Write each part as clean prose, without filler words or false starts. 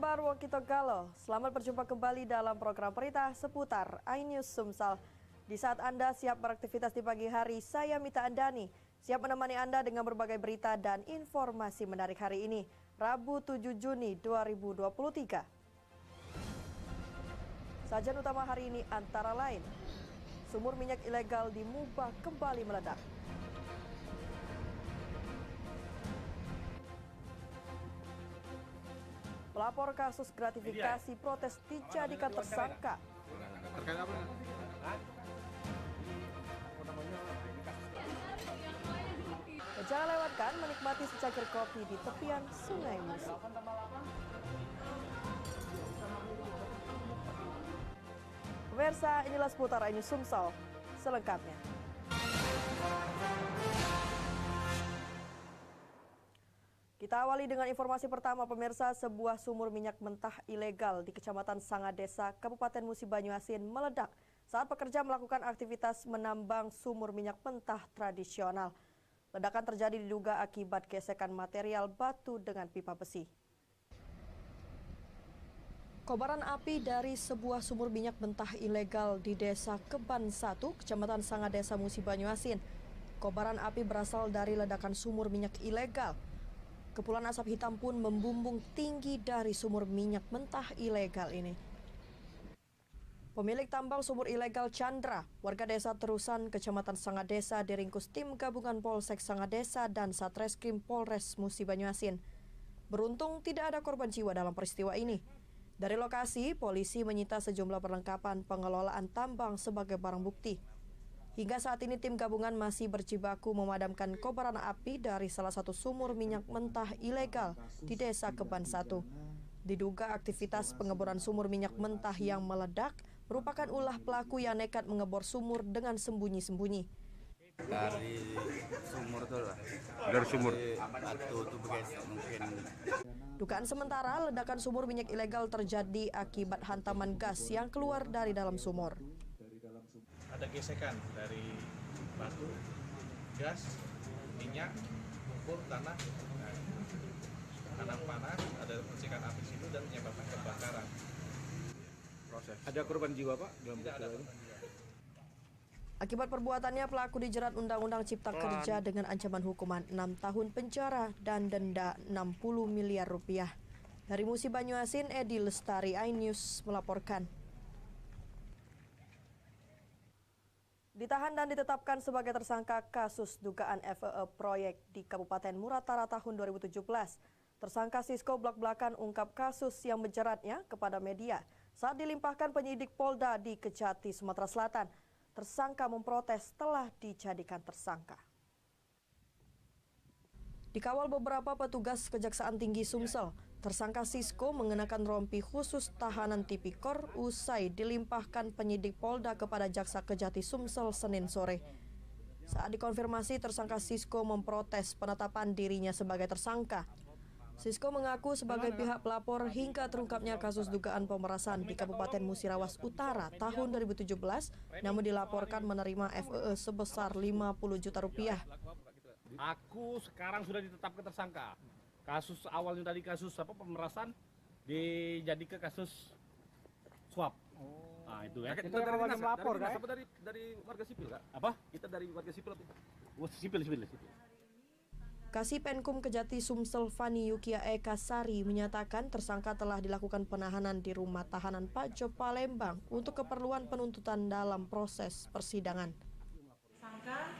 kabar Wokito Galo? Selamat berjumpa kembali dalam program berita seputar iNews Sumsel. Di saat Anda siap beraktivitas di pagi hari, saya Mita Andani siap menemani Anda dengan berbagai berita dan informasi menarik hari ini, Rabu 7 Juni 2023. Sajian utama hari ini antara lain, sumur minyak ilegal di Mubah kembali meledak. Pelapor kasus gratifikasi protes dijadikan tersangka. Terkait apa? Jangan lewatkan menikmati secangkir kopi di tepian Sungai Musi. Pemirsa, inilah seputar iNews Sumsel selengkapnya. Kita awali dengan informasi pertama, pemirsa. Sebuah sumur minyak mentah ilegal di Kecamatan Sangadesa, Kabupaten Musi Banyuasin meledak saat pekerja melakukan aktivitas menambang sumur minyak mentah tradisional. Ledakan terjadi diduga akibat gesekan material batu dengan pipa besi. Kobaran api dari sebuah sumur minyak mentah ilegal di Desa Keban 1, Kecamatan Sangadesa, Musi Banyuasin. Kobaran api berasal dari ledakan sumur minyak ilegal. Kepulan asap hitam pun membumbung tinggi dari sumur minyak mentah ilegal ini. Pemilik tambang sumur ilegal Chandra, warga desa Terusan, Kecamatan Sangadesa, diringkus tim gabungan Polsek Sangadesa dan Satreskrim Polres Musi Banyuasin. Beruntung tidak ada korban jiwa dalam peristiwa ini. Dari lokasi, polisi menyita sejumlah perlengkapan pengelolaan tambang sebagai barang bukti. Hingga saat ini tim gabungan masih berjibaku memadamkan kobaran api dari salah satu sumur minyak mentah ilegal di Desa Keban 1. Diduga aktivitas pengeboran sumur minyak mentah yang meledak merupakan ulah pelaku yang nekat mengebor sumur dengan sembunyi-sembunyi. Dari sumur tuh lah. Dari sumur. Batu tuh guys, mungkin. Dugaan sementara ledakan sumur minyak ilegal terjadi akibat hantaman gas yang keluar dari dalam sumur. Ada gesekan dari batu, gas, minyak, lumpur, tanah, panas, ada percikan api di situ dan menyebabkan kebakaran. Proses. Ada korban jiwa, Pak? Tidak ada korban jiwa. Akibat perbuatannya, pelaku dijerat Undang-Undang Cipta Kerja dengan ancaman hukuman 6 tahun penjara dan denda 60 miliar rupiah. Dari Musi Banyuasin, Edi Lestari, iNews melaporkan. Ditahan dan ditetapkan sebagai tersangka kasus dugaan FEE proyek di Kabupaten Muratara tahun 2017. Tersangka Sisko blak-blakan ungkap kasus yang menjeratnya kepada media saat dilimpahkan penyidik Polda di Kejati, Sumatera Selatan. Tersangka memprotes telah dijadikan tersangka. Dikawal beberapa petugas Kejaksaan Tinggi Sumsel, tersangka Sisko mengenakan rompi khusus tahanan tipikor usai dilimpahkan penyidik Polda kepada Jaksa Kejati Sumsel Senin sore. Saat dikonfirmasi, tersangka Sisko memprotes penetapan dirinya sebagai tersangka. Sisko mengaku sebagai pihak pelapor hingga terungkapnya kasus dugaan pemerasan di Kabupaten Musirawas Utara tahun 2017, namun dilaporkan menerima FEE sebesar 50 juta rupiah. Aku sekarang sudah ditetapkan tersangka. Kasus awalnya dari kasus pemerasan dijadi ke kasus suap. Nah, itu ya. Kita dari mana melapor, kan? Dari warga sipil, Kak. Apa? Kita dari warga sipil. Sipil. Kasipenkum Kejati Sumsel Fani Yukia Eka Sari menyatakan tersangka telah dilakukan penahanan di rumah tahanan Pajo Palembang untuk keperluan penuntutan dalam proses persidangan. Tersangka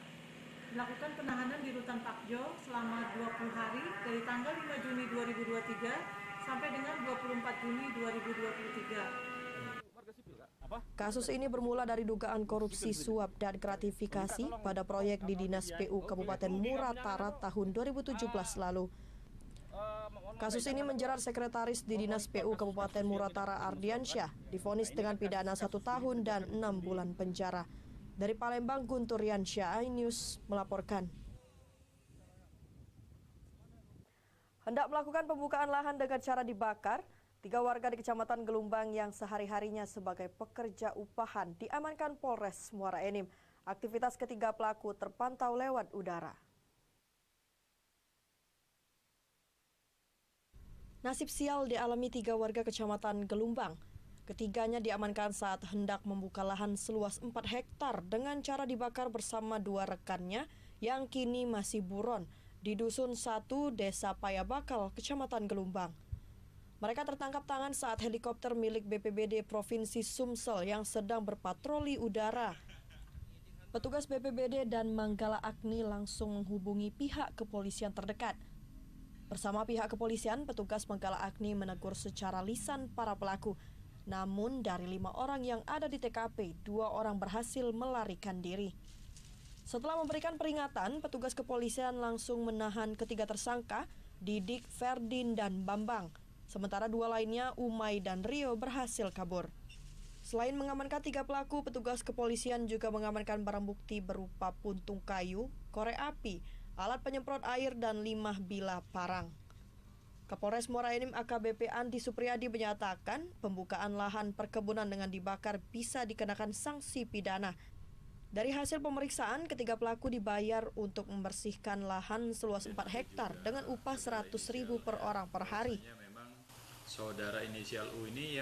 dilakukan penahanan di Rutan Pakjo selama 20 hari dari tanggal 5 Juni 2023 sampai dengan 24 Juni 2023. Kasus ini bermula dari dugaan korupsi suap dan gratifikasi pada proyek di Dinas PU Kabupaten Muratara tahun 2017 lalu. Kasus ini menjerat sekretaris di Dinas PU Kabupaten Muratara Ardiansyah, divonis dengan pidana 1 tahun dan 6 bulan penjara. Dari Palembang, Guntur Riansyah, iNews melaporkan. Hendak melakukan pembukaan lahan dengan cara dibakar, 3 warga di Kecamatan Gelumbang yang sehari-harinya sebagai pekerja upahan diamankan Polres Muara Enim. Aktivitas ketiga pelaku terpantau lewat udara. Nasib sial dialami 3 warga Kecamatan Gelumbang. Ketiganya diamankan saat hendak membuka lahan seluas 4 hektar dengan cara dibakar bersama 2 rekannya yang kini masih buron di Dusun 1, Desa Payabakal, Kecamatan Gelumbang. Mereka tertangkap tangan saat helikopter milik BPBD Provinsi Sumsel yang sedang berpatroli udara. Petugas BPBD dan Manggala Agni langsung menghubungi pihak kepolisian terdekat. Bersama pihak kepolisian, petugas Manggala Agni menegur secara lisan para pelaku. Namun dari 5 orang yang ada di TKP, 2 orang berhasil melarikan diri. Setelah memberikan peringatan, petugas kepolisian langsung menahan ketiga tersangka, Didik, Ferdin, dan Bambang. Sementara 2 lainnya, Umay dan Rio, berhasil kabur. Selain mengamankan 3 pelaku, petugas kepolisian juga mengamankan barang bukti berupa puntung kayu, korek api, alat penyemprot air, dan 5 bilah parang. Kapolres Muara Enim AKBP Andi Supriyadi menyatakan pembukaan lahan perkebunan dengan dibakar bisa dikenakan sanksi pidana. Dari hasil pemeriksaan, ketiga pelaku dibayar untuk membersihkan lahan seluas 4 hektar dengan upah 100.000 per orang per hari. Memang saudara inisial U ini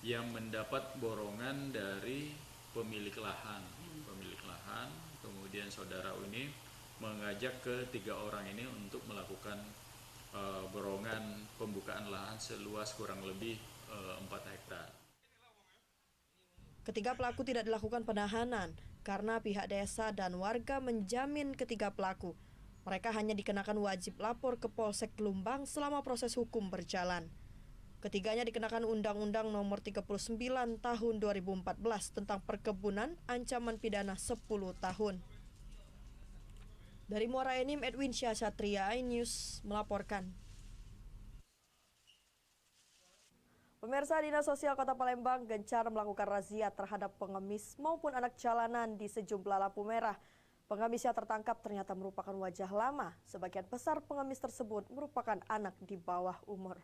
yang mendapat borongan dari pemilik lahan. Kemudian saudara U ini mengajak ke 3 orang ini untuk melakukan borongan pembukaan lahan seluas kurang lebih 4 hektar. Ketiga pelaku tidak dilakukan penahanan karena pihak desa dan warga menjamin ketiga pelaku. Mereka hanya dikenakan wajib lapor ke Polsek Gelumbang selama proses hukum berjalan. Ketiganya dikenakan Undang-Undang Nomor 39 Tahun 2014 tentang perkebunan, ancaman pidana 10 tahun. Dari Muara Enim, Edwin Syah Satria, iNews melaporkan. Pemirsa, Dinas Sosial Kota Palembang gencar melakukan razia terhadap pengemis maupun anak jalanan di sejumlah lampu merah. Pengemis yang tertangkap ternyata merupakan wajah lama. Sebagian besar pengemis tersebut merupakan anak di bawah umur.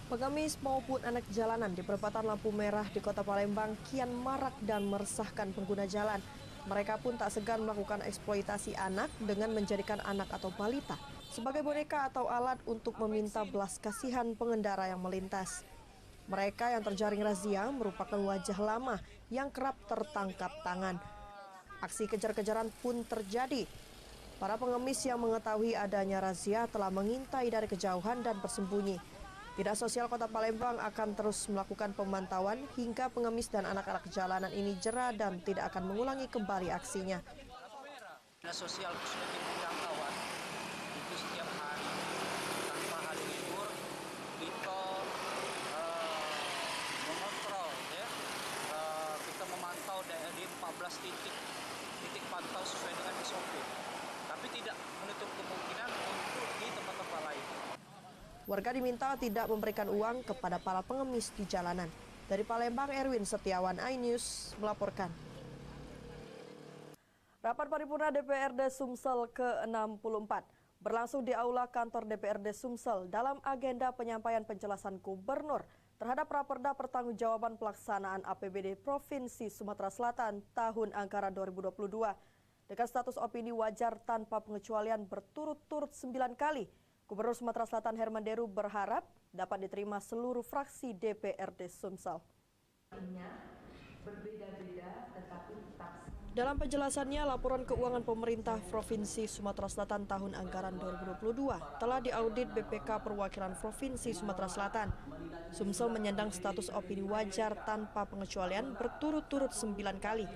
Pengemis maupun anak jalanan di perempatan lampu merah di Kota Palembang kian marak dan meresahkan pengguna jalan. Mereka pun tak segan melakukan eksploitasi anak dengan menjadikan anak atau balita sebagai boneka atau alat untuk meminta belas kasihan pengendara yang melintas. Mereka yang terjaring razia merupakan wajah lama yang kerap tertangkap tangan. Aksi kejar-kejaran pun terjadi. Para pengemis yang mengetahui adanya razia telah mengintai dari kejauhan dan bersembunyi. Dinas Sosial Kota Palembang akan terus melakukan pemantauan hingga pengemis dan anak-anak jalanan ini jera dan tidak akan mengulangi kembali aksinya. Dinas Sosial sebagai pemantauan itu setiap hari tanpa hari libur kita mengontrol ya. Kita memantau di 14 titik pantau sesuai dengan SOP. Tapi tidak menutup kemungkinan untuk di tempat-tempat lain. Warga diminta tidak memberikan uang kepada para pengemis di jalanan. Dari Palembang, Erwin Setiawan, iNews melaporkan. Rapat paripurna DPRD Sumsel ke-64 berlangsung di Aula Kantor DPRD Sumsel dalam agenda penyampaian penjelasan Gubernur terhadap Raperda Pertanggungjawaban Pelaksanaan APBD Provinsi Sumatera Selatan tahun anggaran 2022 dengan status opini wajar tanpa pengecualian berturut-turut 9 kali. Gubernur Sumatera Selatan Herman Deru berharap dapat diterima seluruh fraksi DPRD Sumsel. Dalam penjelasannya, laporan keuangan pemerintah Provinsi Sumatera Selatan tahun anggaran 2022 telah diaudit BPK Perwakilan Provinsi Sumatera Selatan. Sumsel menyandang status opini wajar tanpa pengecualian berturut-turut 9 kali.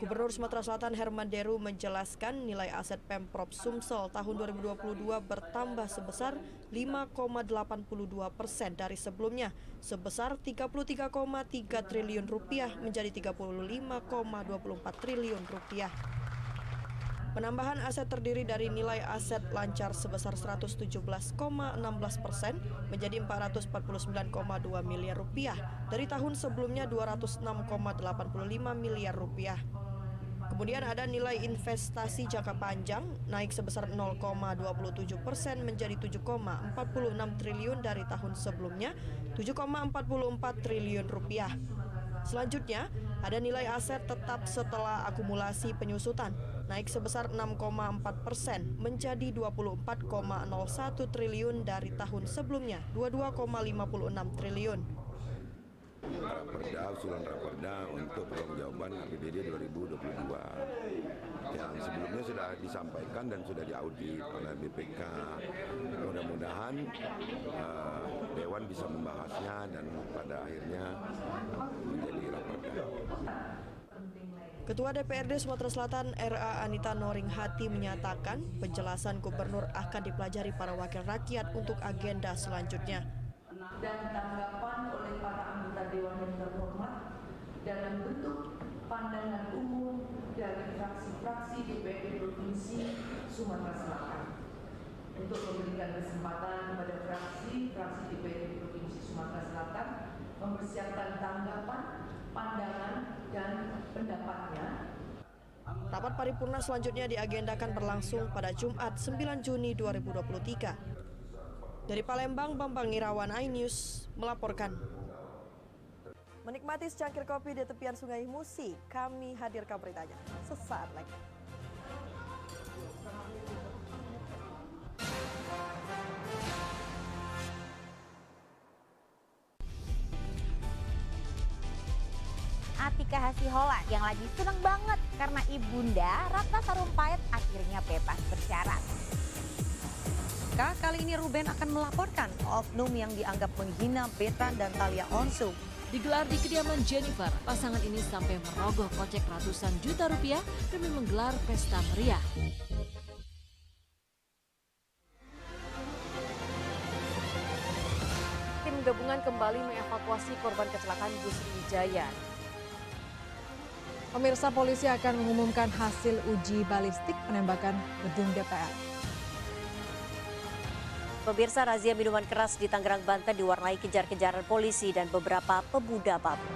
Gubernur Sumatera Selatan Herman Deru menjelaskan nilai aset Pemprov Sumsel tahun 2022 bertambah sebesar 5,82% dari sebelumnya, sebesar 33,3 triliun rupiah menjadi 35,24 triliun rupiah. Penambahan aset terdiri dari nilai aset lancar sebesar 117,16% menjadi 449,2 miliar rupiah dari tahun sebelumnya 206,85 miliar rupiah. Kemudian ada nilai investasi jangka panjang naik sebesar 0,27% menjadi 7,46 triliun dari tahun sebelumnya 7,44 triliun rupiah. Selanjutnya ada nilai aset tetap setelah akumulasi penyusutan naik sebesar 6,4% menjadi 24,01 triliun dari tahun sebelumnya, 22,56 triliun. Usulan Raperda untuk pertanggungjawaban APBD 2022 yang sebelumnya sudah disampaikan dan sudah diaudit oleh BPK. Mudah-mudahan Dewan bisa membahasnya dan pada akhirnya menjadi Raperda. Ketua DPRD Sumatera Selatan RA Anita Noringhati menyatakan penjelasan gubernur akan dipelajari para wakil rakyat untuk agenda selanjutnya. Dan tanggapan oleh para anggota Dewan yang terhormat dalam bentuk pandangan umum dari fraksi-fraksi DPRD Provinsi Sumatera Selatan untuk memberikan kesempatan kepada fraksi-fraksi DPRD Provinsi Sumatera Selatan mempersiapkan tanggapan, pandangan, dan pendapatnya. Rapat paripurna selanjutnya diagendakan berlangsung pada Jumat 9 Juni 2023. Dari Palembang, Bambang Irawan, iNews melaporkan. Menikmati secangkir kopi di tepian Sungai Musi, kami hadirkan beritanya sesaat lagi. Atika Hasiholan yang lagi seneng banget karena ibunda Ratna Sarumpait akhirnya bebas bersyarat. Kali ini Ruben akan melaporkan oknum yang dianggap menghina Betran dan Thalia Onsu. Digelar di kediaman Jennifer, pasangan ini sampai merogoh kocek ratusan juta rupiah demi menggelar pesta meriah. Tim gabungan kembali mengevakuasi korban kecelakaan bus Sriwijaya. Pemirsa, polisi akan mengumumkan hasil uji balistik penembakan gedung DPR. Pemirsa, razia minuman keras di Tangerang, Banten diwarnai kejar-kejaran polisi dan beberapa pemuda mabuk.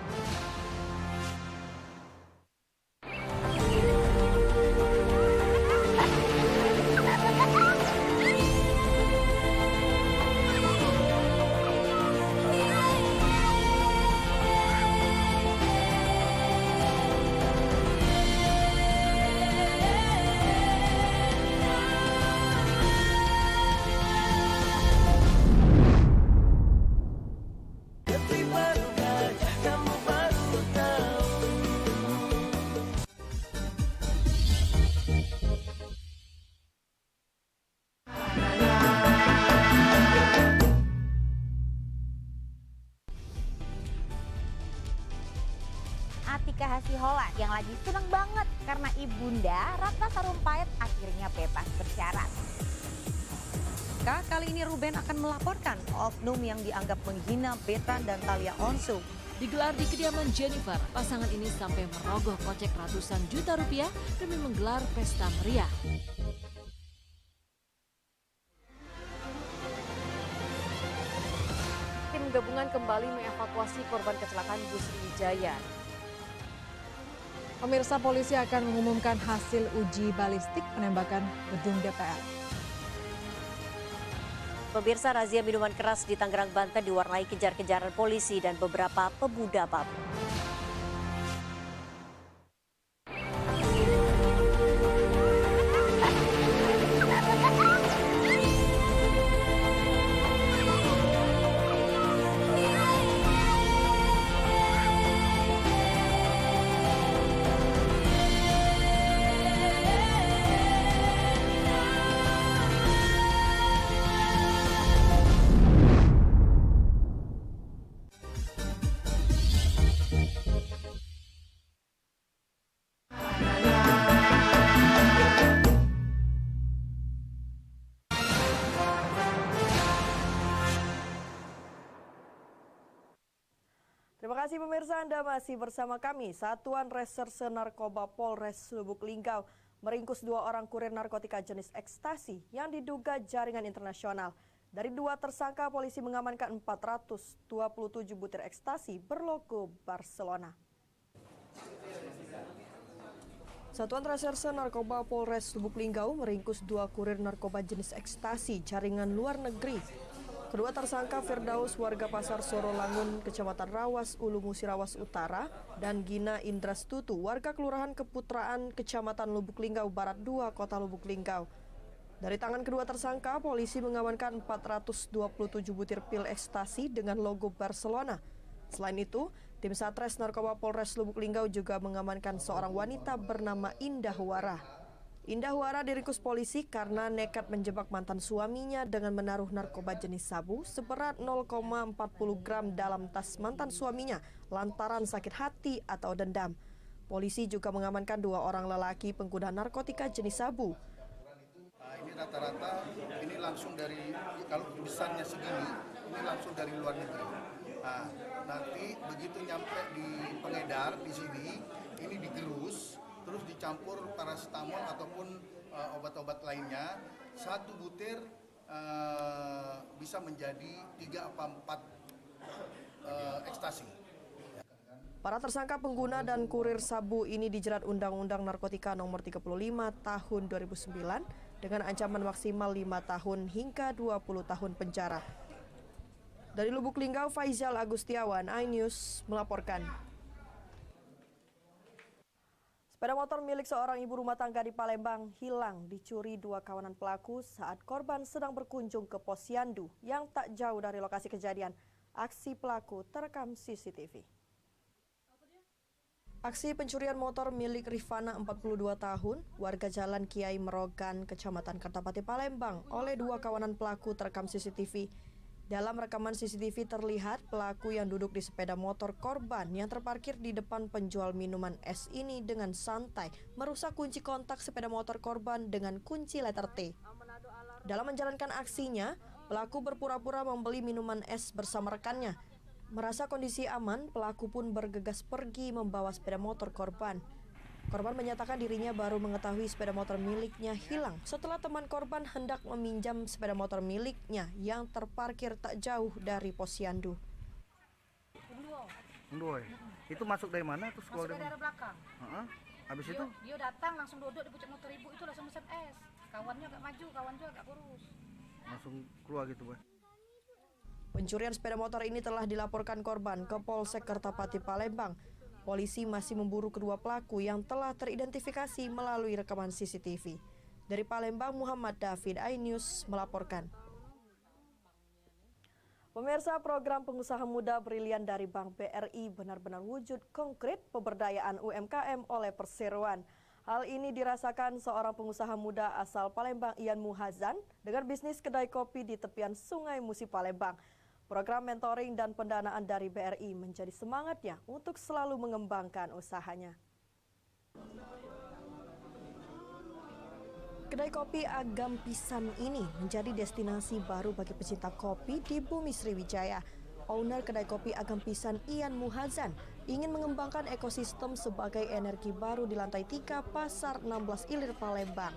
Atika Hasiholan yang lagi seneng banget karena ibunda Ratna Sarumpait akhirnya bebas bersyarat. Kali ini Ruben akan melaporkan oknum yang dianggap menghina Betran dan Thalia Onsu. Digelar di kediaman Jennifer, pasangan ini sampai merogoh kocek ratusan juta rupiah demi menggelar pesta meriah. Tim gabungan kembali mengevakuasi korban kecelakaan bus Sriwijaya. Pemirsa, polisi akan mengumumkan hasil uji balistik penembakan gedung DPR. Pemirsa, razia minuman keras di Tangerang, Banten diwarnai kejar-kejaran polisi dan beberapa pemuda mabuk. Terima kasih pemirsa, Anda masih bersama kami. Satuan Reserse Narkoba Polres Lubuk Linggau meringkus 2 orang kurir narkotika jenis ekstasi yang diduga jaringan internasional. Dari 2 tersangka, polisi mengamankan 427 butir ekstasi berlogo Barcelona. Satuan Reserse Narkoba Polres Lubuk Linggau meringkus 2 kurir narkoba jenis ekstasi jaringan luar negeri. Kedua tersangka Firdaus warga Pasar Sorolangun, Kecamatan Rawas, Ulu Musi Rawas Utara, dan Gina Indrastutu warga Kelurahan Keputraan, Kecamatan Lubuk Linggau Barat 2, Kota Lubuk Linggau. Dari tangan kedua tersangka, polisi mengamankan 427 butir pil ekstasi dengan logo Barcelona. Selain itu, tim Satres Narkoba Polres Lubuk Linggau juga mengamankan seorang wanita bernama Indah Wara. Indah Wara diringkus polisi karena nekat menjebak mantan suaminya dengan menaruh narkoba jenis sabu seberat 0,40 gram dalam tas mantan suaminya lantaran sakit hati atau dendam. Polisi juga mengamankan 2 orang lelaki pengguna narkotika jenis sabu. Ini rata-rata ini langsung dari, kalau besarnya segini, ini langsung dari luar negeri. Nah, nanti begitu nyampe di pengedar di sini, ini digerus, terus dicampur paracetamol ataupun obat-obat lainnya. 1 butir bisa menjadi 3 apa 4 ekstasi. Para tersangka pengguna dan kurir sabu ini dijerat Undang-Undang Narkotika Nomor 35 Tahun 2009 dengan ancaman maksimal 5 tahun hingga 20 tahun penjara. Dari Lubuk Linggau, Faizal Agustiawan, iNews melaporkan. Sepeda motor milik seorang ibu rumah tangga di Palembang hilang dicuri 2 kawanan pelaku saat korban sedang berkunjung ke Posyandu yang tak jauh dari lokasi kejadian. Aksi pelaku terekam CCTV. Aksi pencurian motor milik Rifana 42 tahun, warga Jalan Kiai Merogan, Kecamatan Kertapati, Palembang, oleh 2 kawanan pelaku terekam CCTV. Dalam rekaman CCTV terlihat pelaku yang duduk di sepeda motor korban yang terparkir di depan penjual minuman es ini dengan santai merusak kunci kontak sepeda motor korban dengan kunci letter T. Dalam menjalankan aksinya, pelaku berpura-pura membeli minuman es bersama rekannya. Merasa kondisi aman, pelaku pun bergegas pergi membawa sepeda motor korban. Korban menyatakan dirinya baru mengetahui sepeda motor miliknya hilang setelah teman korban hendak meminjam sepeda motor miliknya yang terparkir tak jauh dari Posyandu. Itu masuk dari mana? Terus masuk dari arah belakang. Habis itu? Dia datang langsung duduk di puncak motor ibu itu langsung mesen es. Kawannya agak maju, kawan juga agak kurus. Langsung keluar gitu, Boy. Pencurian sepeda motor ini telah dilaporkan korban ke Polsek Kertapati, Palembang. Polisi masih memburu kedua pelaku yang telah teridentifikasi melalui rekaman CCTV. Dari Palembang, Muhammad David, iNews melaporkan. Pemirsa, program pengusaha muda brilian dari Bank BRI benar-benar wujud konkret pemberdayaan UMKM oleh perseroan. Hal ini dirasakan seorang pengusaha muda asal Palembang, Ian Muhazan, dengan bisnis kedai kopi di tepian Sungai Musi, Palembang. Program mentoring dan pendanaan dari BRI menjadi semangatnya untuk selalu mengembangkan usahanya. Kedai kopi Agam Pisan ini menjadi destinasi baru bagi pecinta kopi di Bumi Sriwijaya. Owner kedai kopi Agam Pisan, Ian Muhazan, ingin mengembangkan ekosistem sebagai energi baru di lantai 3 Pasar 16 Ilir, Palembang.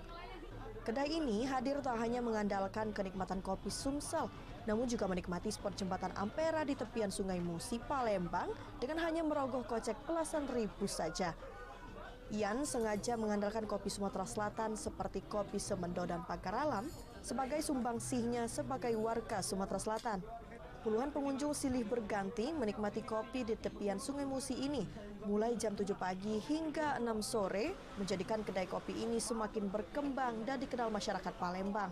Kedai ini hadir tak hanya mengandalkan kenikmatan kopi Sumsel, namun juga menikmati spot jembatan Ampera di tepian Sungai Musi, Palembang dengan hanya merogoh kocek belasan ribu saja. Ian sengaja mengandalkan kopi Sumatera Selatan seperti kopi Semendo dan Pagar Alam sebagai sumbangsihnya sebagai warga Sumatera Selatan. Puluhan pengunjung silih berganti menikmati kopi di tepian Sungai Musi ini mulai jam 7 pagi hingga 6 sore, menjadikan kedai kopi ini semakin berkembang dan dikenal masyarakat Palembang.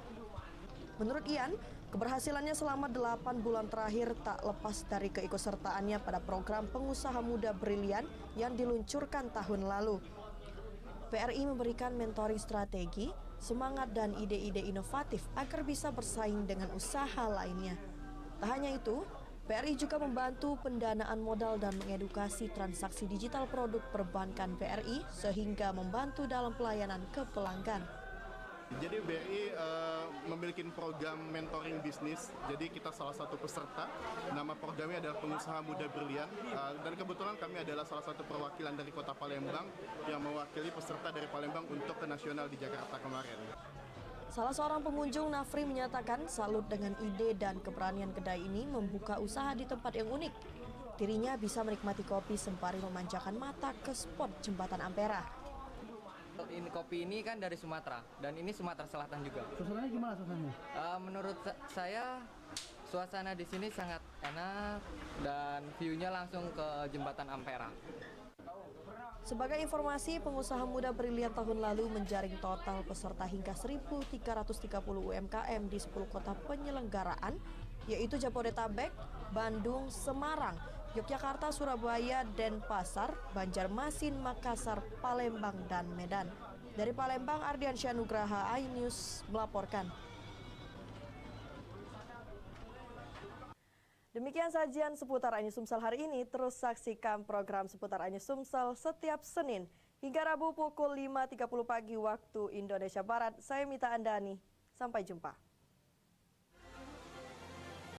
Menurut Ian, keberhasilannya selama 8 bulan terakhir tak lepas dari keikutsertaannya pada program pengusaha muda brilian yang diluncurkan tahun lalu. BRI memberikan mentoring strategi, semangat dan ide-ide inovatif agar bisa bersaing dengan usaha lainnya. Tak hanya itu, BRI juga membantu pendanaan modal dan mengedukasi transaksi digital produk perbankan BRI sehingga membantu dalam pelayanan ke pelanggan. Jadi BRI memiliki program mentoring bisnis, jadi kita salah satu peserta. Nama programnya adalah Pengusaha Muda Brilian, dan kebetulan kami adalah salah satu perwakilan dari Kota Palembang yang mewakili peserta dari Palembang untuk ke nasional di Jakarta kemarin. Salah seorang pengunjung, Nafri, menyatakan salut dengan ide dan keberanian kedai ini membuka usaha di tempat yang unik. Dirinya bisa menikmati kopi sembari memanjakan mata ke spot jembatan Ampera. Ini kopi ini kan dari Sumatera dan ini Sumatera Selatan juga. Suasananya gimana suasananya? Menurut saya Suasana di sini sangat enak dan view-nya langsung ke Jembatan Ampera. Sebagai informasi, pengusaha muda brilian tahun lalu menjaring total peserta hingga 1.330 UMKM di 10 kota penyelenggaraan, yaitu Jabodetabek, Bandung, Semarang, Yogyakarta, Surabaya, Denpasar, Banjarmasin, Makassar, Palembang, dan Medan. Dari Palembang, Ardiansyah Nugraha, iNews melaporkan. Demikian sajian seputar iNews Sumsel hari ini. Terus saksikan program seputar iNews Sumsel setiap Senin hingga Rabu pukul 5.30 pagi waktu Indonesia Barat. Saya Mita Andani. Sampai jumpa.